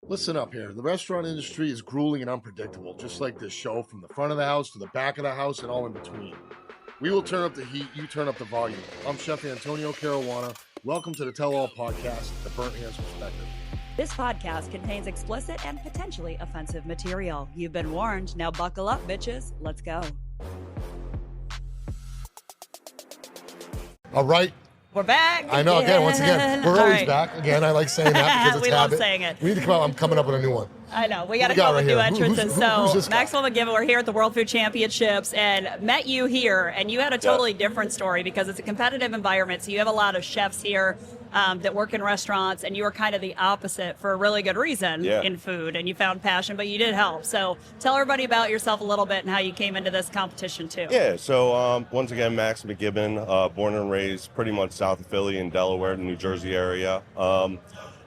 Listen up here. The restaurant industry is grueling and unpredictable, just like this show, from the front of the house to the back of the house and all in between. We will turn up the heat, you turn up the volume. I'm Chef Antonio Caruana. Welcome to the Tell All Podcast, the Burnt Hands Perspective. This podcast contains explicit and potentially offensive material. You've been warned. Now buckle up, bitches. Let's go. All right. We're back. I know, again, once again, we're always back. Again, I like saying that because it's we love habit. saying it. We need to come out. I'm coming up with a new one. I know. We got to Who we got come right with new here? entrances. Who's this guy? Maxwell McGibbon, we're here at the World Food Championships and met you here, and you had a totally different story because it's a competitive environment. So you have a lot of chefs here that work in restaurants, and you were kind of the opposite for a really good reason in food, and you found passion, but you did help. So tell everybody about yourself a little bit and how you came into this competition too. Yeah, so once again, Max McGibbon, born and raised pretty much south of Philly in Delaware, the New Jersey area.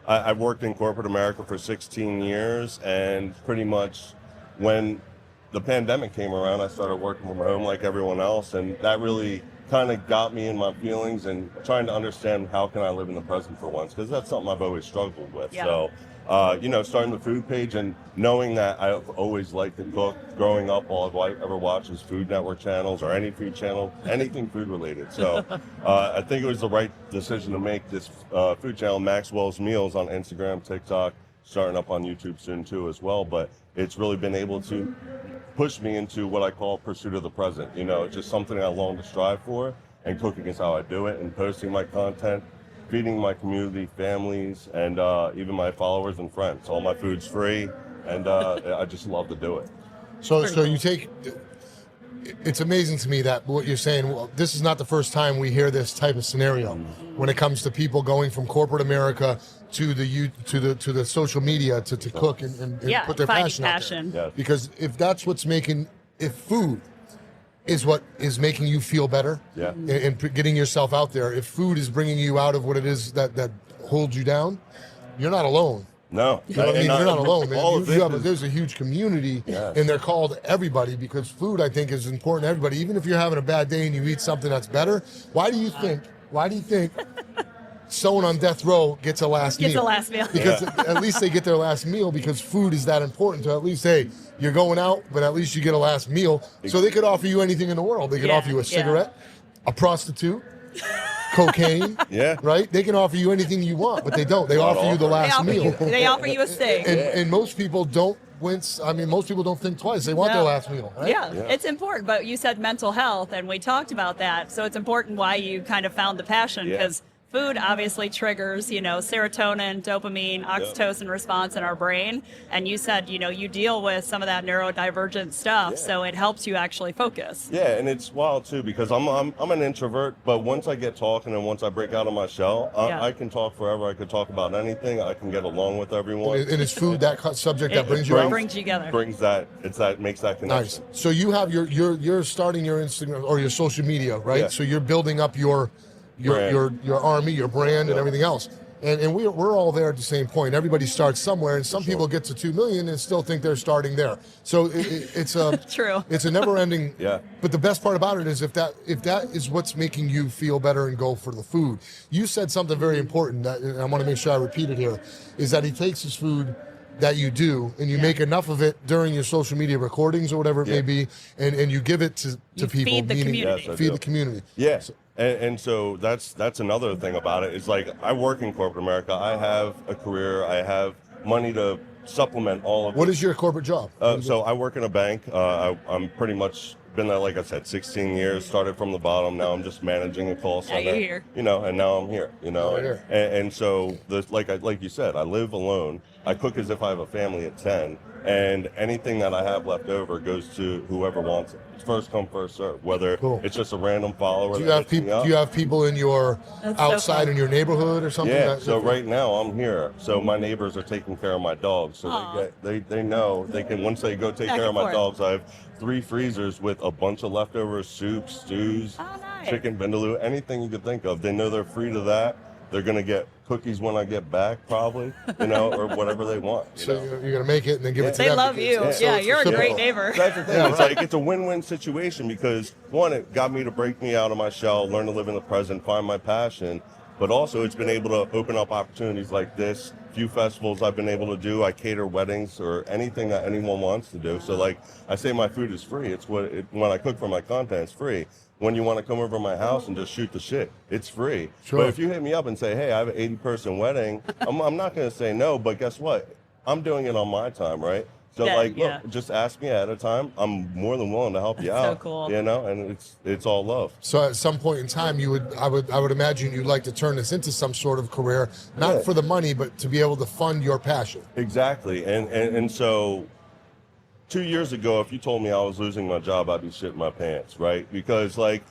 I've worked in corporate America for 16 years, and pretty much when the pandemic came around, I started working from home like everyone else, and that really kind of got me in my feelings and trying to understand how can I live in the present for once, because that's something I've always struggled with. Yeah. So, starting the food page and knowing that I've always liked to cook. Growing up, all I've ever watched was Food Network channels or any food channel, anything food related. So I think it was the right decision to make this food channel, Maxwell's Meals, on Instagram, TikTok, starting up on YouTube soon too as well. But it's really been able to push me into what I call pursuit of the present. You know, it's just something I long to strive for, and cooking is how I do it, and posting my content, feeding my community, families, and even my followers and friends. All my food's free, and I just love to do it. So you take, it's amazing to me that what you're saying, well, this is not the first time we hear this type of scenario when it comes to people going from corporate America to the social media to cook and put their passion out there. Yeah. Because if that's what's if food is what is making you feel better and getting yourself out there, if food is bringing you out of what it is that holds you down, you're not alone. No, You know what I mean? You're not alone, man. There's a huge community, and they're called everybody, because food, I think, is important to everybody. Even if you're having a bad day and you eat something that's better, why do you think someone on death row gets a last meal? Because at least they get their last meal, because food is that important to at least, hey, you're going out, but at least you get a last meal. So they could offer you anything in the world. They could offer you a cigarette, a prostitute, cocaine, right? They can offer you anything you want, but they don't. They offer you the last meal. They offer you a steak. And most people don't wince. I mean, most people don't think twice. They want their last meal, right? Yeah, it's important. But you said mental health, and we talked about that. So it's important why you kind of found the passion, because food obviously triggers, serotonin, dopamine, oxytocin response in our brain. And you said, you deal with some of that neurodivergent stuff, so it helps you actually focus. Yeah, and it's wild too, because I'm an introvert, but once I get talking and once I break out of my shell, I can talk forever. I could talk about anything. I can get along with everyone. And it's food, that subject that brings you out? Brings you together. Makes that connection. Nice. So you have you're starting your Instagram or your social media, right? Yeah. So you're building up your army, your brand, and everything else. And we're all there at the same point. Everybody starts somewhere, and some people get to 2 million and still think they're starting there. So it's true. It's a never-ending. Yeah. But the best part about it is if that is what's making you feel better and go for the food. You said something very important that, and I want to make sure I repeat it here, is that he takes his food that you do, and you make enough of it during your social media recordings or whatever it may be, and you give it to people. Feed the community. Feed the community. Yeah. And so that's another thing about it. It's like, I work in corporate America. I have a career. I have money to supplement all of it. What is your corporate job? So I work in a bank. I'm pretty much been there, like I said, 16 years. Started from the bottom. Now I'm just managing a call center. Now you're here. And now I'm here. Here. And so like you said, I live alone. I cook as if I have a family of 10, and anything that I have left over goes to whoever wants it. It's first come, first serve. Whether it's just a random follower. Do you have people in your outside in your neighborhood or something? Yeah. So right now I'm here. So my neighbors are taking care of my dogs. So they know they can, once they go take care of my dogs. I have 3 freezers with a bunch of leftover soups, stews, chicken vindaloo, anything you could think of. They know they're free to that. They're going to get cookies when I get back, probably, or whatever they want. So you're going to make it and then give it to them. They love you. You're a great neighbor. That's the thing. It's a win-win situation, because one, it got me to break me out of my shell, learn to live in the present, find my passion. but also it's been able to open up opportunities like this. Few festivals I've been able to do. I cater weddings or anything that anyone wants to do. So like I say, my food is free. It's when I cook for my content, it's free. When you want to come over to my house and just shoot the shit, it's free. Sure. But if you hit me up and say, hey, I have an 80-person wedding, I'm not going to say no, but guess what? I'm doing it on my time, right? So look, just ask me ahead of time. I'm more than willing to help you out. So cool. You know, and it's all love. So at some point in time, I would imagine you'd like to turn this into some sort of career, not for the money, but to be able to fund your passion. Exactly. And so 2 years ago, if you told me I was losing my job, I'd be shitting my pants, right? Because like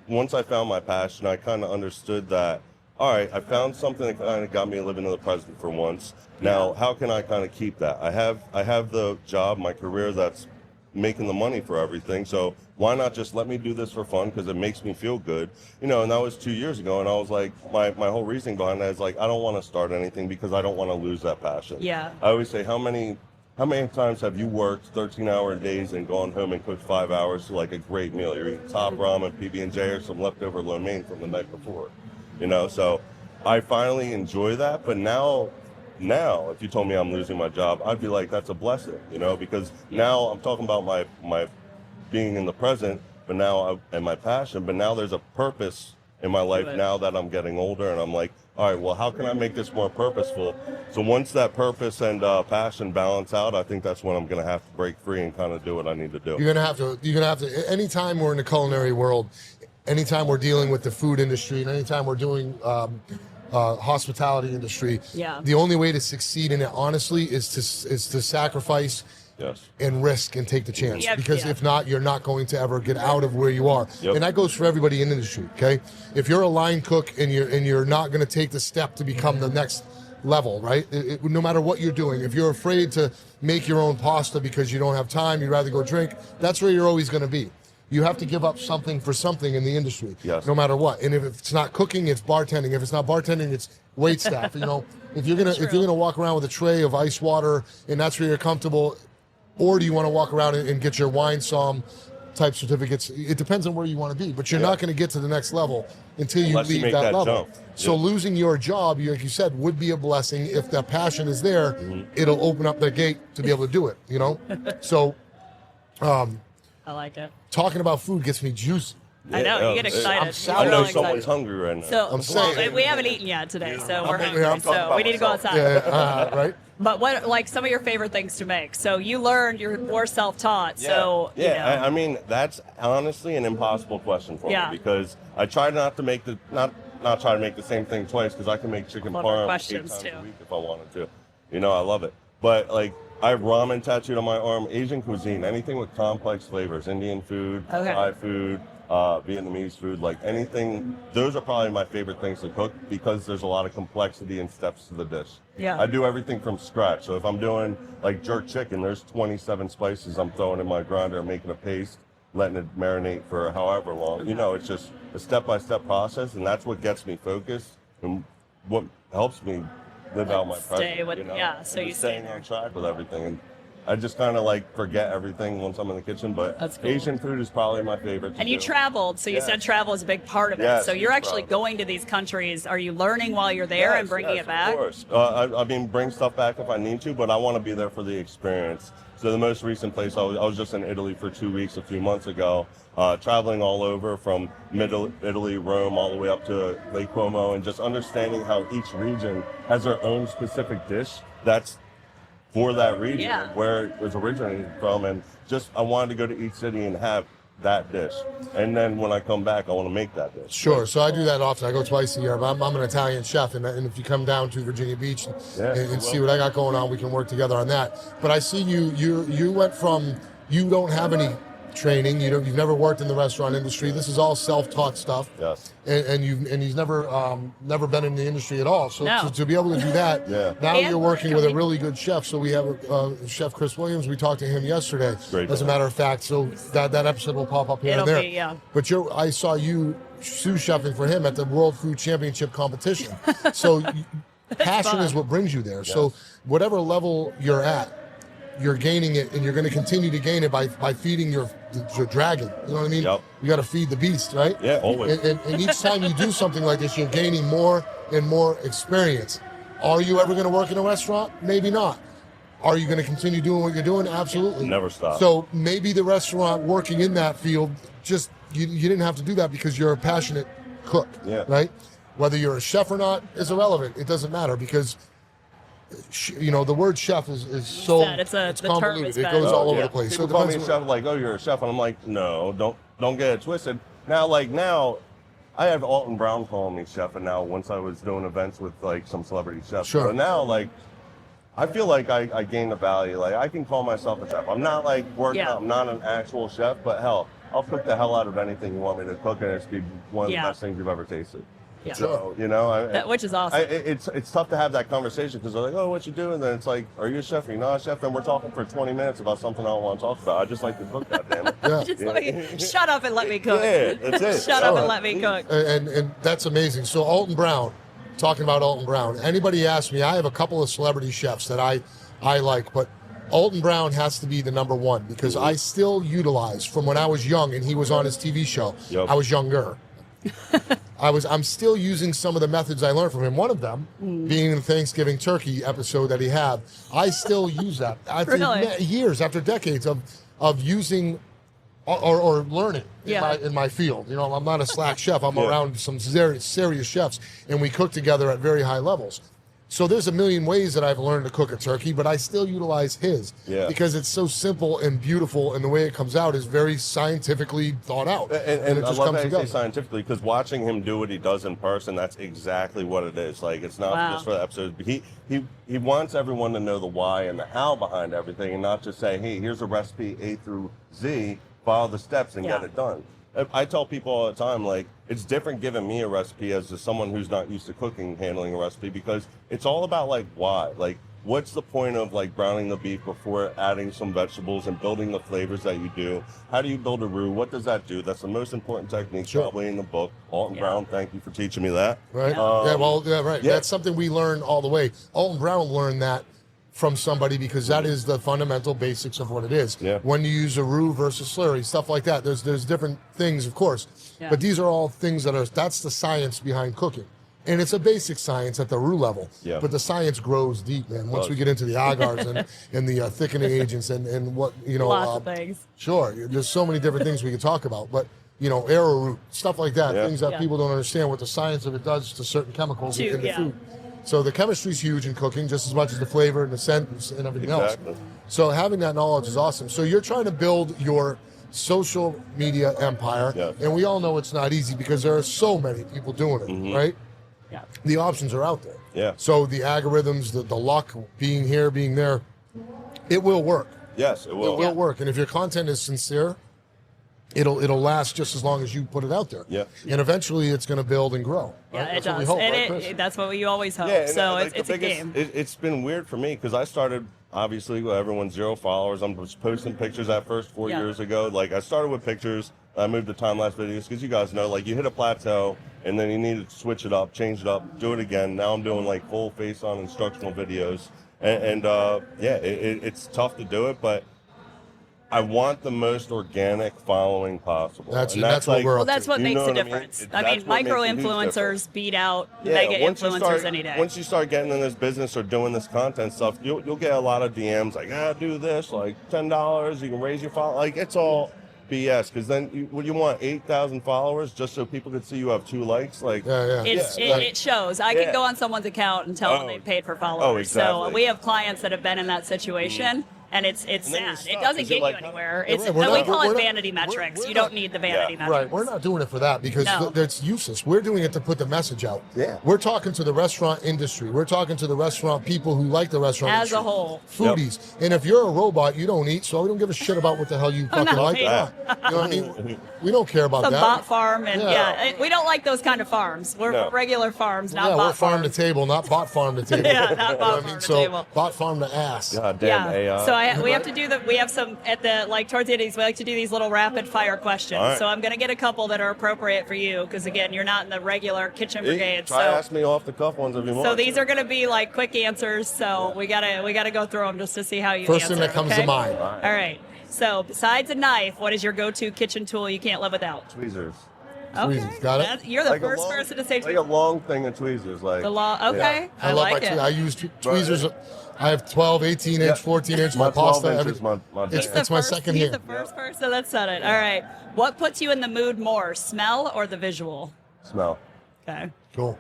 once I found my passion, I kind of understood that, all right, I found something that kind of got me living in the present for once. Now, how can I kind of keep that? I have the job, my career that's making the money for everything. So why not just let me do this for fun because it makes me feel good? You know, and that was 2 years ago. And I was like, my whole reasoning behind that is like, I don't want to start anything because I don't want to lose that passion. Yeah. I always say, how many times have you worked 13-hour days and gone home and cooked 5 hours to like a great meal? You're eating top ramen, PB&J, or some leftover lo mein from the night before. You know, so I finally enjoy that. But now, if you told me I'm losing my job, I'd be like, that's a blessing, you know, because now I'm talking about my being in the present, but now and my passion, but now there's a purpose in my life now that I'm getting older, and I'm like, all right, well, how can I make this more purposeful? So once that purpose and passion balance out, I think that's when I'm going to have to break free and kind of do what I need to do. You're going to have to, anytime we're in the culinary world, anytime we're dealing with the food industry, and anytime we're doing hospitality industry, the only way to succeed in it, honestly, is to sacrifice and risk and take the chance. Because if not, you're not going to ever get out of where you are. And that goes for everybody in the industry, okay? If you're a line cook and you're not going to take the step to become the next level, right? No matter what you're doing, if you're afraid to make your own pasta because you don't have time, you'd rather go drink, that's where you're always going to be. You have to give up something for something in the industry, no matter what. And if it's not cooking, it's bartending. If it's not bartending, it's wait staff. You know, if you're gonna walk around with a tray of ice water and that's where you're comfortable, or do you want to walk around and get your wine som type certificates? It depends on where you want to be, but you're not going to get to the next level until you leave that level. Jump. So losing your job, like you said, would be a blessing. If that passion is there, it'll open up the gate to be able to do it. You know, so. I like it. Talking about food gets me juicy. I know, you get excited. I know someone's hungry right now. So, I'm saying, we haven't eaten yet today, so we're hungry. So we need to go outside. Right? But what, like, some of your favorite things to make? So you learned, you're more self-taught. So you know. I mean, that's honestly an impossible question for me because I try not to make not try to make the same thing twice because I can make chicken parm 8 times a week if I wanted to. You know, I love it. But like, I have ramen tattooed on my arm, Asian cuisine, anything with complex flavors, Indian food, Thai food, Vietnamese food, like anything. Those are probably my favorite things to cook because there's a lot of complexity and steps to the dish. I do everything from scratch. So if I'm doing like jerk chicken, there's 27 spices I'm throwing in my grinder, making a paste, letting it marinate for however long. You know, it's just a step-by-step process, and that's what gets me focused and what helps me live out my present, with, you know? So you staying on track with everything. And I just kind of like forget everything once I'm in the kitchen, but cool. Asian food is probably my favorite. And you traveled, so you said travel is a big part of it. So you're actually going to these countries. Are you learning while you're there and bringing it back? Of course. I mean, bring stuff back if I need to, but I want to be there for the experience. So the most recent place, I was just in Italy for 2 weeks a few months ago, traveling all over from Middle Italy, Rome, all the way up to Lake Como, and just understanding how each region has their own specific dish that's for that region, where it was originated from. And just, I wanted to go to each city and have that dish. And then when I come back, I want to make that dish. Sure. So I do that often. I go twice a year. But I'm an Italian chef, and if you come down to Virginia Beach and see what I got going on, we can work together on that. But I see you went from, you don't have any training. You've never worked in the restaurant industry. This is all self-taught stuff. Yes. And you've never been in the industry at all. So to be able to do that, now you're working with a really good chef. So we have Chef Chris Williams. We talked to him yesterday. As a matter of fact, so that episode will pop up here and there. But I saw you sous chefing for him at the World Food Championship competition. So passion is what brings you there. So whatever level you're at, you're gaining it, and you're going to continue to gain it by feeding your dragon. You know what I mean? Yep. You got to feed the beast, right? Yeah, always. And each time you do something like this, you're gaining more and more experience. Are you ever going to work in a restaurant? Maybe not. Are you going to continue doing what you're doing? Absolutely. Never stop. So maybe the restaurant working in that field, just you didn't have to do that because you're a passionate cook, right? Whether you're a chef or not is irrelevant. It doesn't matter because, the word chef is so it's convoluted. It goes all over the place. People so call me a chef, like, oh, you're a chef, and I'm like, no, don't get it twisted. Now, I have Alton Brown calling me chef, and now once I was doing events with like some celebrity chefs, so now I feel like I gain the value. Like I can call myself a chef. I'm not like working. I'm not an actual chef, but hell, I'll cook the hell out of anything you want me to cook, and it's be one of the best things you've ever tasted. Yeah. So which is awesome. It's tough to have that conversation because they're like, oh, what you doing? Then it's like, are you a chef? Are you not a chef? And we're talking for 20 minutes about something I don't want to talk about. I just like to cook, goddammit. Shut up and let me cook. Yeah, that's it. Shut up and let me cook. And that's amazing. So Alton Brown, talking about Alton Brown. Anybody asks me, I have a couple of celebrity chefs that I like, but Alton Brown has to be the number one because I still utilize from when I was young and he was on his TV show. I was younger. I'm still using some of the methods I learned from him. One of them being the Thanksgiving turkey episode that he had. I still use that after years, after decades of using or learning in my field. I'm not a slack chef. I'm around some serious chefs, and we cook together at very high levels. So there's a million ways that I've learned to cook a turkey, but I still utilize his because it's so simple and beautiful, and the way it comes out is very scientifically thought out. And it just I love that you say scientifically, because watching him do what he does in person, that's exactly what it is. Like, it's not just for the episode. He wants everyone to know the why and the how behind everything, and not just say, hey, here's a recipe A through Z, follow the steps and get it done. I tell people all the time, like, it's different giving me a recipe as to someone who's not used to cooking, handling a recipe, because it's all about, like, why. Like, what's the point of, like, browning the beef before adding some vegetables and building the flavors that you do? How do you build a roux? What does that do? That's the most important technique probably in the book. Alton Brown, thank you for teaching me that. Right. Right. That's something we learn all the way. Alton Brown learned that from somebody because that is the fundamental basics of what it is. When you use a roux versus slurry, stuff like that. There's different things, of course, but these are all things that's the science behind cooking. And it's a basic science at the roux level, but the science grows deep, man. Once we get into the agars and the thickening agents and what, lots of things. Sure, there's so many different things we could talk about, but arrowroot, stuff like that, things that people don't understand what the science of it does to certain chemicals in the food. So the chemistry is huge in cooking, just as much as the flavor and the scent and everything else. So having that knowledge is awesome. So you're trying to build your social media empire, and we all know it's not easy because there are so many people doing it, right? Yeah. The options are out there. Yeah. So the algorithms, the luck, being here, being there, it will work. Yes, it will. It will work. And if your content is sincere, it'll last just as long as you put it out there. Yeah. And eventually it's going to build and grow. Yeah, right? it does. Hope, and that's what you always hope. Yeah, so like it's a game. It's been weird for me because I started, obviously, with everyone's 0 followers. I'm just posting pictures at first 4 years ago. Like, I started with pictures. I moved to time-lapse videos because you guys know, like, you hit a plateau and then you need to switch it up, change it up, do it again. Now I'm doing, like, full face-on instructional videos. It's tough to do it, but I want the most organic following possible. That's what we're up to. That's what makes a difference. I mean micro-influencers beat out mega influencers any day. Once you start getting in this business or doing this content stuff, you'll get a lot of DMs like, do this, like $10, you can raise your follow. Like, it's all BS, because then you want 8,000 followers just so people can see you have 2 likes. Like, it shows. I can go on someone's account and tell them they paid for followers. Oh, exactly. So we have clients that have been in that situation. And it's sad. It doesn't get you anywhere. We call it vanity metrics. You don't need the vanity metrics. Right. We're not doing it for that because it's useless. We're doing it to put the message out. Yeah. We're talking to the restaurant industry. We're talking to the restaurant people who like the restaurant as industry. a whole. Foodies. And if you're a robot, you don't eat, so we don't give a shit about what the hell you fucking like. You know what I mean? We don't care about that. Bot farm and we don't like those kind of farms. We're regular farms, not bot we're farm to table, not bot farm to table. Not bot farm to table. Bot farm to ass. God damn AI. So we have to do we have some at the towards the end of these, we like to do these little rapid fire questions. All right. So I'm going to get a couple that are appropriate for you because again, you're not in the regular kitchen brigade. Try to ask me off the cuff ones if you want. So these are going to be like quick answers. So we gotta go through them just to see how you First answer. thing that comes okay? to mind. All right. So besides a knife, what is your go-to kitchen tool you can't live without? Tweezers. Tweezers, got it? You're the Like first person to say like tweezers. a long thing of tweezers, like The law. Okay. Yeah. I love like my it. I use tweezers. I have 12, 18 inch, 14 inch. My 12 pasta. inch is my It's my second He's hand. the first person that said it. All right. What puts you in the mood more, smell or the visual? smell. Okay. Cool.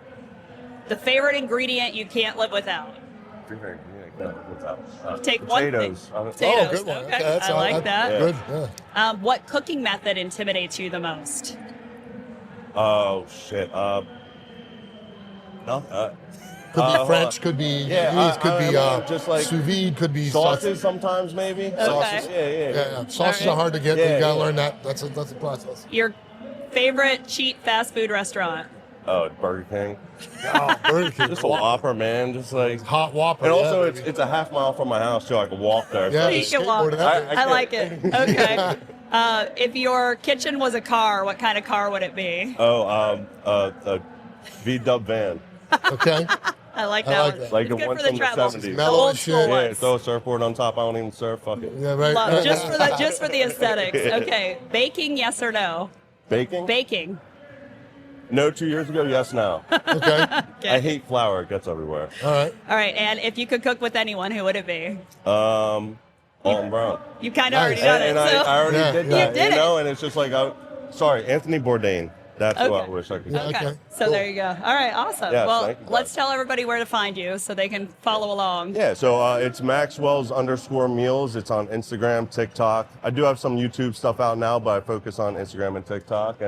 The favorite ingredient you can't live without. Take one thing. Potatoes. Oh, Potatoes. good one. Okay. That's I like that. Good. Yeah. What cooking method intimidates you the most? Oh shit. No. Could be French. Could be Vietnamese. Could be just like sous vide. Could be sauces sometimes maybe. Okay. Sauces. Yeah. Yeah. Sauces All are right. hard to get. Yeah, You gotta yeah. learn that. That's a process. Your favorite cheap fast food restaurant? Oh, Burger King. Oh, Burger King. Just a Whopper, man. Just like. Hot Whopper. And also, yeah, it's a half mile from my house, so I can walk there. Yeah, So- You can walk. skateboard that. I like it. Okay. If your kitchen was a car, what kind of car would it be? Oh, a V-dub van. Okay. I like I that like one. that. Like It's the good one for the from the travel. 70s. The Mellow old and school shit. Yeah, ones. throw a surfboard on top. I don't even surf. Fuck it. Yeah, right. Love, just for the aesthetics. Okay. Baking, yes or no? Baking? Baking. No, 2 years ago. Yes, now. Okay. Okay. I hate flour. It gets everywhere. All right. All right. And if you could cook with anyone, who would it be? Alton Brown. You kind of Nice. already done And it. So. I already Yeah, did yeah. that. You did it. And it's just like, sorry, Anthony Bourdain. That's who I Okay. wish I could. Yeah. Okay. Okay, So cool. there you go. All right. Awesome. Yes, well, thank you, guys. let's tell everybody where to find you so they can follow along. Yeah, so it's Maxwell's_meals. It's on Instagram, TikTok. I do have some YouTube stuff out now, but I focus on Instagram and TikTok.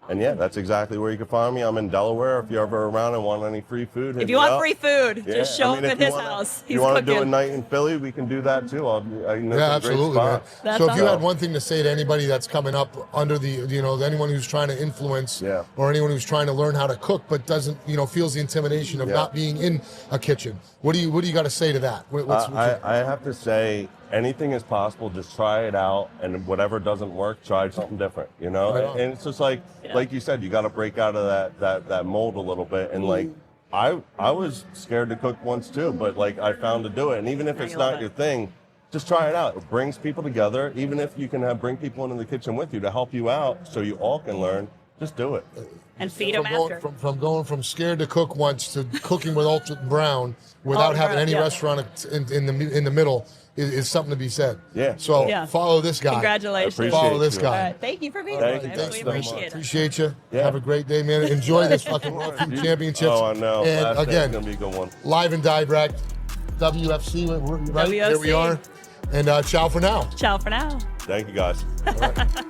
And yeah, that's exactly where you can find me. I'm in Delaware. If you're ever around and want any free food, hit If you me want up. free food, Yeah, just show I mean, up if at you his wanna- house. If He's you want to cooking. do a night in Philly, we can do that too. I know Yeah, some great absolutely, man. spots. That's So if you awesome. had one thing to say to anybody that's coming up under the, anyone who's trying to influence Yeah. or anyone who's trying to learn how to cook but doesn't, feels the intimidation of Yeah. not being in a kitchen, what do you got to say to that? I have to say, anything is possible. Just try it out, and whatever doesn't work, try something different. Right on. And it's just like you said, you got to break out of that mold a little bit. And like, I was scared to cook once too, but like I found to do it. And even if it's I love not it. your thing, just try it out. It brings people together. Even if you can bring people into the kitchen with you to help you out, so you all can learn. Just do it. And feed them after. From going from scared to cook once to cooking with Alton Brown without Alton having Brown, any yeah. restaurant in the middle is something to be said. Yeah. So Yeah. follow this guy. Congratulations. I appreciate Follow this you. guy. All right. Thank you for being Thank here. you. man. Thanks We so much. appreciate it. Appreciate you. Yeah. Have a great day, man. Enjoy this fucking World Food Championships. Oh, I know. And Last day's again, gonna be a good one. live and direct, WFC, right? Here we WFC. are. And ciao for now. Ciao for now. Thank you, guys. All right.